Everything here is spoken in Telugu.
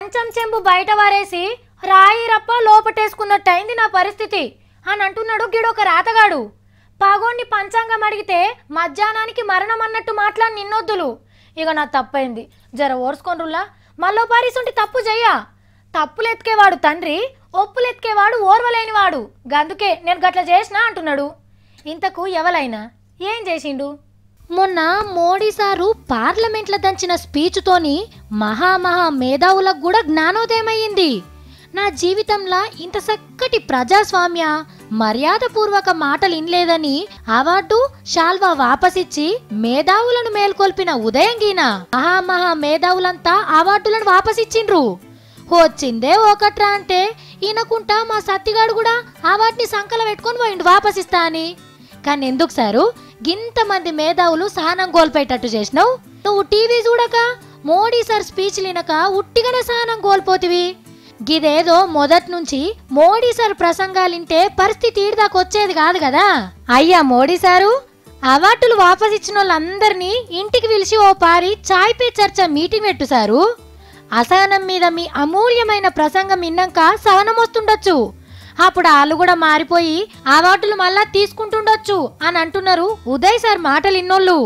కంచం చెంబు బయట వారేసి రాయి రప్ప లోపటేసుకున్నట్టయింది నా పరిస్థితి అని అంటున్నాడు గిడొక రాతగాడు. పాగోన్ని పంచాంగం అడిగితే మధ్యాహ్నానికి మరణం అన్నట్టు మాట్లాడి నిన్నొద్దులు. ఇక నా తప్పైంది, జర ఓర్చుకొండ్రులా. మళ్ళో పారిసుంటి తప్పు చెయ్య. తప్పులెత్కేవాడు తండ్రి, ఒప్పులెత్కేవాడు ఓర్వలేనివాడు. గందుకే నేను గట్ల చేసినా అంటున్నాడు. ఇంతకు ఎవలైనా ఏం చేసిండు? మొన్న మోడీ సారు పార్లమెంట్లో దంచిన స్పీచ్తోని మహా మేధావులకు కూడా జ్ఞానోదయమయ్యింది. నా జీవితంలో ఇంత చక్కటి ప్రజాస్వామ్య మర్యాదపూర్వక మాటలు ఇనలేదని అవార్డు షాల్వా వాపసిచ్చి మేధావులను మేల్కొల్పిన ఉదయంగీన మహా మేధావులంతా అవార్డులను వాపసిచ్చిండ్రు. వచ్చిందే ఒకట్రా అంటే ఈయనకుంటా మా సత్తిగాడు కూడా అవార్డుని సంకల పెట్టుకొని పోయిండు వాపసిస్తా అని. కానీ ఎందుకు సారు గింతమంది మేధావులు సహనం కోల్పోయేటట్టు చేసినావు? నువ్వు టీవీ చూడక మోడీ సార్ స్పీచ్లు వినక ఉట్టిగానే సహనం కోల్పోతివి. గిదేదో మొదటి నుంచి మోడీ సార్ ప్రసంగాలింటే పరిస్థితి ఈడదాకొచ్చేది కాదు కదా. అయ్యా మోడీ సారు, అవార్డులు వాపసిచ్చిన వాళ్ళందరినీ ఇంటికి పిలిచి ఓ పారి చాయ్ పే చర్చ మీటింగ్ పెట్టు సారు. అసహనం మీద మీ అమూల్యమైన ప్రసంగం విన్నాక సహనం వస్తుండొచ్చు. అప్పుడు వాళ్ళు కూడా మారిపోయి అవార్డులు మళ్ళా తీసుకుంటుండొచ్చు అని అంటున్నారు ఉదయ్ సార్ మాటలు ఇన్నోళ్ళు.